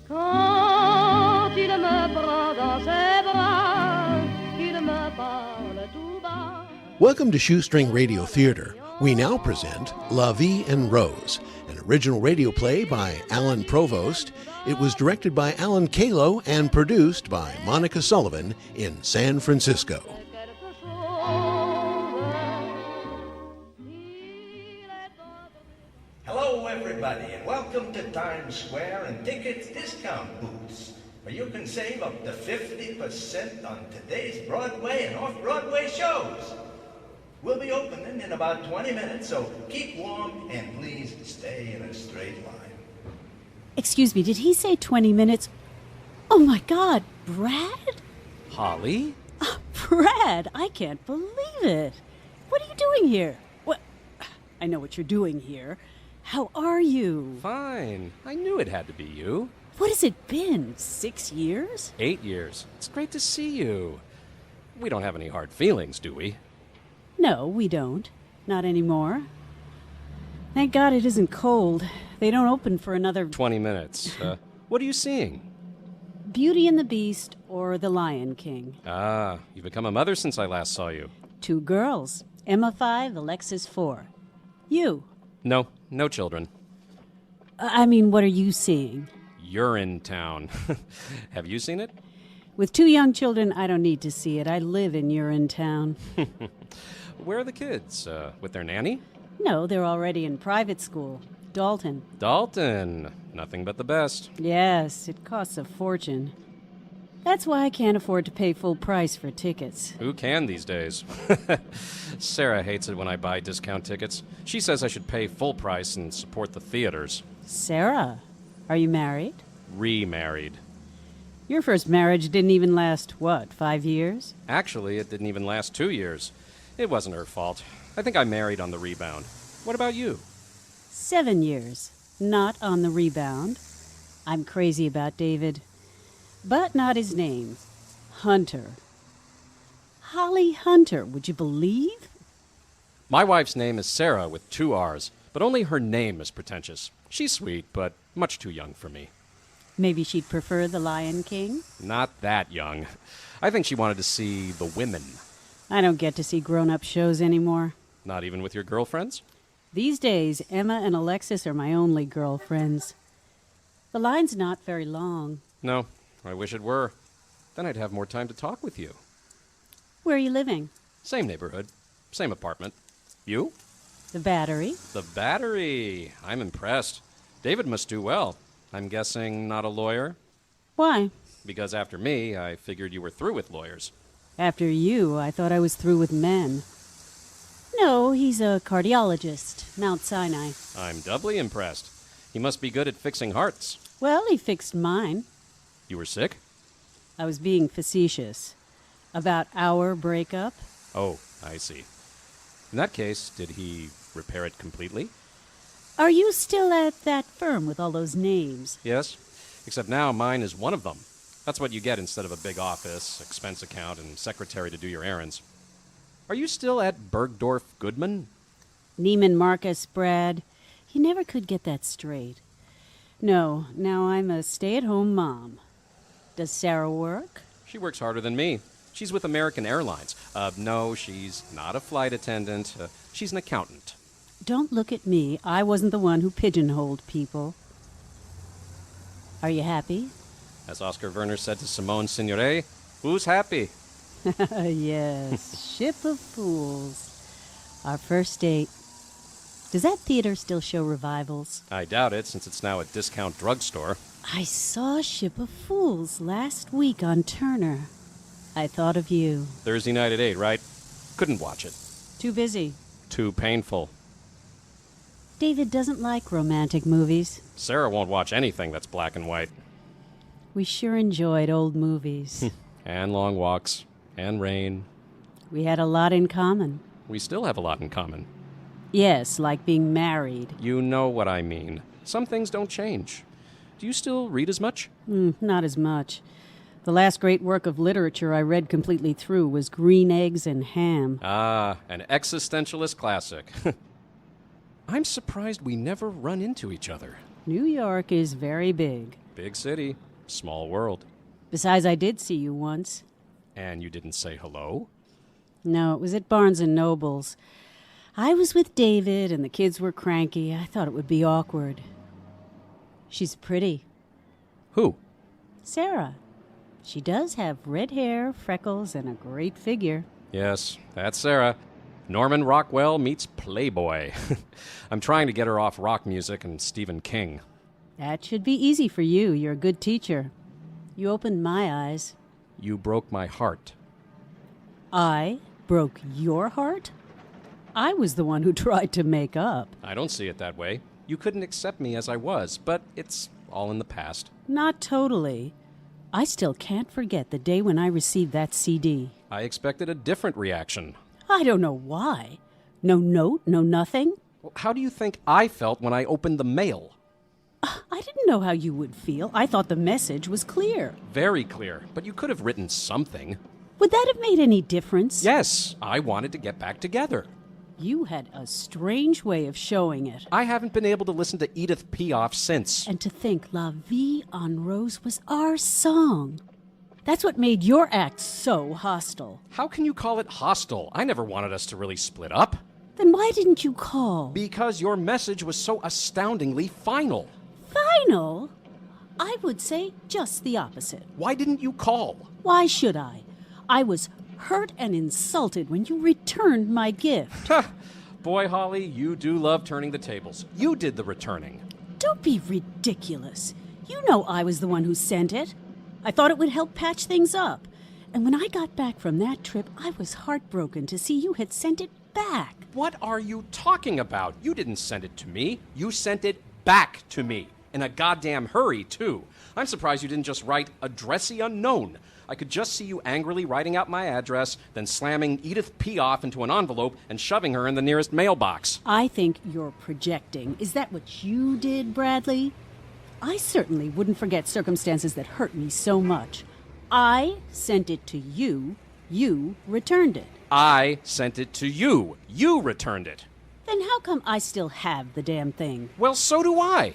Quand il me prend dans ses bras, qu'il me parle tout bas. Welcome to Shoestring Radio Theatre. We now present La Vie en Rose, an original radio play by Allan Provost. It was directed by Alan Caylow and produced by Monica Sullivan in San Francisco. Hello, everybody, and welcome to Times Square and Tickets Discount Booths, where you can save up to 50% on today's Broadway and off-Broadway shows. We'll be opening in about 20 minutes, so keep warm and please stay in a straight line. Excuse me, did he say 20 minutes? Oh my God, Brad? Holly? Brad, I can't believe it. What are you doing here? What? I know what you're doing here. How are you? Fine. I knew it had to be you. What has it been, 6 years? 8 years. It's great to see you. We don't have any hard feelings, do we? No, we don't. Not anymore. Thank God it isn't cold. They don't open for another 20 minutes. What are you seeing? Beauty and the Beast or The Lion King. Ah, you've become a mother since I last saw you. 2 girls. Emma 5, Alexis 4. You. No children. I mean, what are you seeing? You're in town. Have you seen it? With 2 young children, I don't need to see it. I live in Urinetown. Where are the kids? With their nanny? No, they're already in private school. Dalton. Dalton. Nothing but the best. Yes, it costs a fortune. That's why I can't afford to pay full price for tickets. Who can these days? Sarah hates it when I buy discount tickets. She says I should pay full price and support the theaters. Sarah, are you married? Remarried. Your first marriage didn't even last, 5 years? Actually, it didn't even last 2 years. It wasn't her fault. I think I married on the rebound. What about you? 7 years. Not on the rebound. I'm crazy about David. But not his name. Hunter. Holly Hunter, would you believe? My wife's name is Sarah with 2 R's, but only her name is pretentious. She's sweet, but much too young for me. Maybe she'd prefer The Lion King? Not that young. I think she wanted to see the women. I don't get to see grown-up shows anymore. Not even with your girlfriends? These days, Emma and Alexis are my only girlfriends. The line's not very long. No, I wish it were. Then I'd have more time to talk with you. Where are you living? Same neighborhood, same apartment. You? The Battery. The Battery. I'm impressed. David must do well. I'm guessing not a lawyer? Why? Because after me, I figured you were through with lawyers. After you, I thought I was through with men. No, he's a cardiologist, Mount Sinai. I'm doubly impressed. He must be good at fixing hearts. Well, he fixed mine. You were sick? I was being facetious. About our breakup. Oh, I see. In that case, did he repair it completely? Are you still at that firm with all those names? Yes, except now mine is one of them. That's what you get instead of a big office, expense account, and secretary to do your errands. Are you still at Bergdorf Goodman? Neiman Marcus, Brad. He never could get that straight. No, now I'm a stay-at-home mom. Does Sarah work? She works harder than me. She's with American Airlines. No, she's not a flight attendant. She's an accountant. Don't look at me. I wasn't the one who pigeonholed people. Are you happy? As Oscar Werner said to Simone Signoret, who's happy? Yes, Ship of Fools. Our first date. Does that theater still show revivals? I doubt it, since it's now a discount drugstore. I saw Ship of Fools last week on Turner. I thought of you. Thursday night at 8, right? Couldn't watch it. Too busy. Too painful. David doesn't like romantic movies. Sarah won't watch anything that's black and white. We sure enjoyed old movies. And long walks. And rain. We had a lot in common. We still have a lot in common. Yes, like being married. You know what I mean. Some things don't change. Do you still read as much? Not as much. The last great work of literature I read completely through was Green Eggs and Ham. Ah, an existentialist classic. I'm surprised we never run into each other. New York is very big. Big city, small world. Besides, I did see you once. And you didn't say hello? No, it was at Barnes & Noble's. I was with David, and the kids were cranky. I thought it would be awkward. She's pretty. Who? Sarah. She does have red hair, freckles, and a great figure. Yes, that's Sarah. Norman Rockwell meets Playboy. I'm trying to get her off rock music and Stephen King. That should be easy for you. You're a good teacher. You opened my eyes. You broke my heart. I broke your heart? I was the one who tried to make up. I don't see it that way. You couldn't accept me as I was, but it's all in the past. Not totally. I still can't forget the day when I received that CD. I expected a different reaction. I don't know why. No note, no nothing. How do you think I felt when I opened the mail? I didn't know how you would feel. I thought the message was clear. Very clear, but you could have written something. Would that have made any difference? Yes, I wanted to get back together. You had a strange way of showing it. I haven't been able to listen to Edith Piaf since. And to think La Vie en Rose was our song. That's what made your act so hostile. How can you call it hostile? I never wanted us to really split up. Then why didn't you call? Because your message was so astoundingly final. Final? I would say just the opposite. Why didn't you call? Why should I? I was hurt and insulted when you returned my gift. Boy, Holly, you do love turning the tables. You did the returning. Don't be ridiculous. You know I was the one who sent it. I thought it would help patch things up. And when I got back from that trip, I was heartbroken to see you had sent it back. What are you talking about? You didn't send it to me. You sent it back to me. In a goddamn hurry, too. I'm surprised you didn't just write addressee unknown. I could just see you angrily writing out my address, then slamming Edith Piaf into an envelope and shoving her in the nearest mailbox. I think you're projecting. Is that what you did, Bradley? I certainly wouldn't forget circumstances that hurt me so much. I sent it to you. You returned it. I sent it to you. You returned it. Then how come I still have the damn thing? Well, so do I.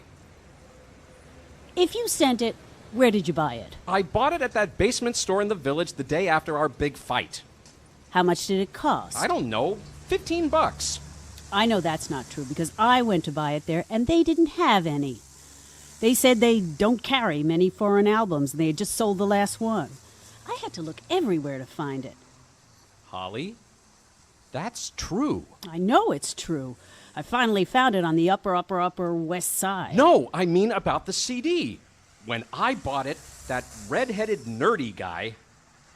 If you sent it, where did you buy it? I bought it at that basement store in the village the day after our big fight. How much did it cost? I don't know. $15. I know that's not true because I went to buy it there and they didn't have any. They said they don't carry many foreign albums and they had just sold the last one. I had to look everywhere to find it. Holly, that's true. I know it's true. I finally found it on the upper west side. No, I mean about the CD. When I bought it, that red-headed nerdy guy...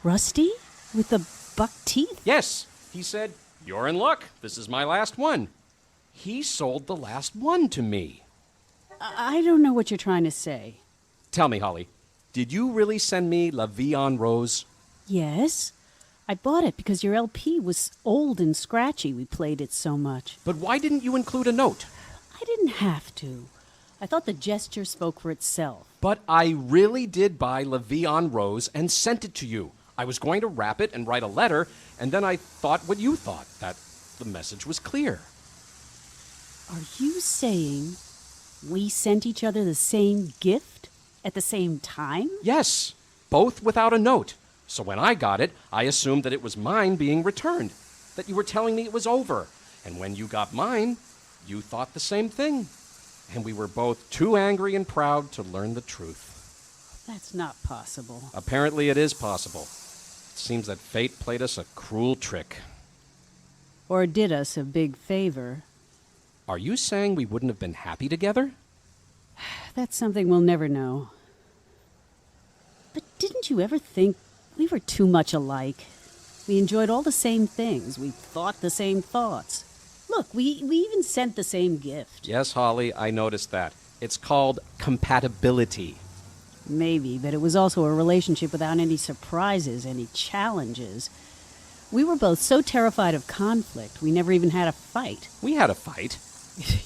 Rusty? With the buck teeth? Yes. He said, "You're in luck. This is my last one." He sold the last one to me. I don't know what you're trying to say. Tell me, Holly, did you really send me La Vie en Rose? Yes. I bought it because your LP was old and scratchy. We played it so much. But why didn't you include a note? I didn't have to. I thought the gesture spoke for itself. But I really did buy La Vie en Rose and sent it to you. I was going to wrap it and write a letter, and then I thought what you thought, that the message was clear. Are you saying we sent each other the same gift at the same time? Yes, both without a note. So when I got it, I assumed that it was mine being returned, that you were telling me it was over. And when you got mine, you thought the same thing. And we were both too angry and proud to learn the truth. That's not possible. Apparently it is possible. It seems that fate played us a cruel trick. Or did us a big favor. Are you saying we wouldn't have been happy together? That's something we'll never know. But didn't you ever think we were too much alike? We enjoyed all the same things. We thought the same thoughts. Look, we even sent the same gift. Yes, Holly, I noticed that. It's called compatibility. Maybe, but it was also a relationship without any surprises, any challenges. We were both so terrified of conflict, we never even had a fight. We had a fight.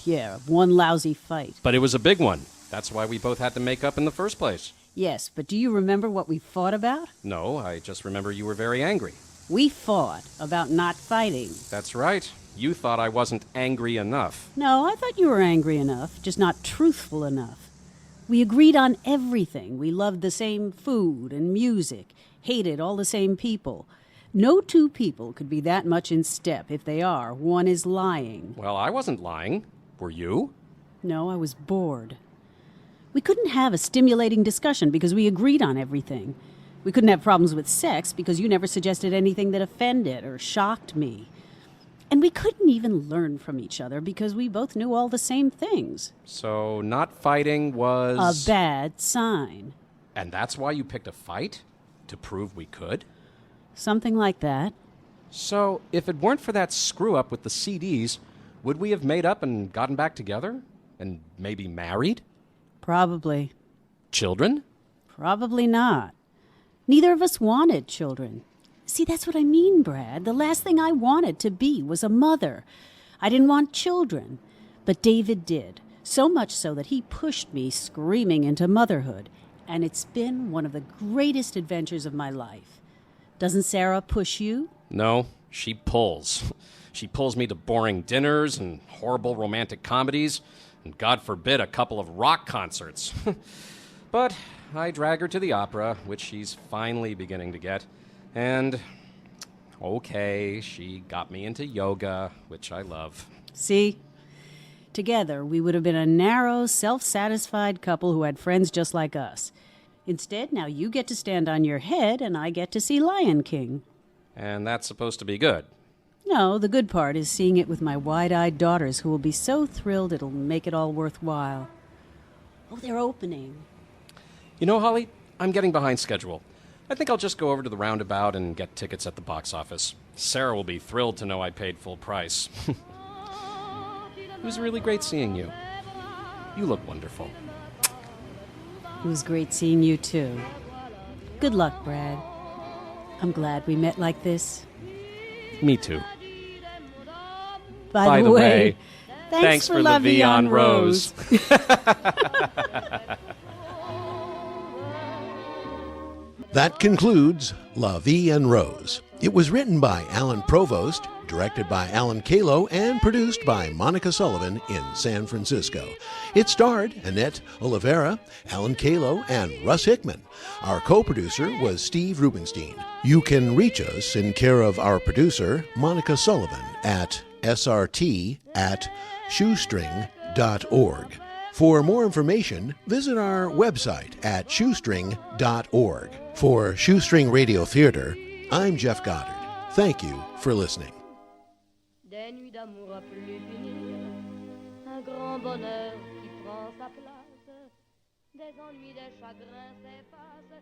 Yeah, one lousy fight. But it was a big one. That's why we both had to make up in the first place. Yes, but do you remember what we fought about? No, I just remember you were very angry. We fought about not fighting. That's right. You thought I wasn't angry enough. No, I thought you were angry enough, just not truthful enough. We agreed on everything. We loved the same food and music, hated all the same people. No two people could be that much in step. If they are, one is lying. Well, I wasn't lying. Were you? No, I was bored. We couldn't have a stimulating discussion because we agreed on everything. We couldn't have problems with sex because you never suggested anything that offended or shocked me. And we couldn't even learn from each other because we both knew all the same things. So not fighting was... A bad sign. And that's why you picked a fight? To prove we could? Something like that. So if it weren't for that screw-up with the CDs, would we have made up and gotten back together? And maybe married? Probably. Children? Probably not. Neither of us wanted children. See, that's what I mean, Brad. The last thing I wanted to be was a mother. I didn't want children. But David did. So much so that he pushed me screaming into motherhood. And it's been one of the greatest adventures of my life. Doesn't Sarah push you? No, she pulls. She pulls me to boring dinners and horrible romantic comedies, and God forbid a couple of rock concerts. But I drag her to the opera, which she's finally beginning to get. And, okay, she got me into yoga, which I love. See? Together, we would have been a narrow, self-satisfied couple who had friends just like us. Instead, now you get to stand on your head, and I get to see Lion King. And that's supposed to be good. No, the good part is seeing it with my wide-eyed daughters who will be so thrilled it'll make it all worthwhile. Oh, they're opening. You know, Holly, I'm getting behind schedule. I think I'll just go over to the roundabout and get tickets at the box office. Sarah will be thrilled to know I paid full price. It was really great seeing you. You look wonderful. It was great seeing you, too. Good luck, Brad. I'm glad we met like this. Me too. By the way, thanks for La Vie en Rose. That concludes La Vie en Rose. It was written by Allan Provost, directed by Alan Caylow, and produced by Monica Sullivan in San Francisco. It starred Annette Oliveira, Alan Caylow, and Russ Hickman. Our co-producer was Steve Rubenstein. You can reach us in care of our producer, Monica Sullivan, at srt@shoestring.org. For more information, visit our website at shoestring.org. For Shoestring Radio Theatre, I'm Jeff Goddard. Thank you for listening. Des nuits d'amour à plus finir, un grand bonheur qui prend sa place, des ennuis, des chagrins s'effacent,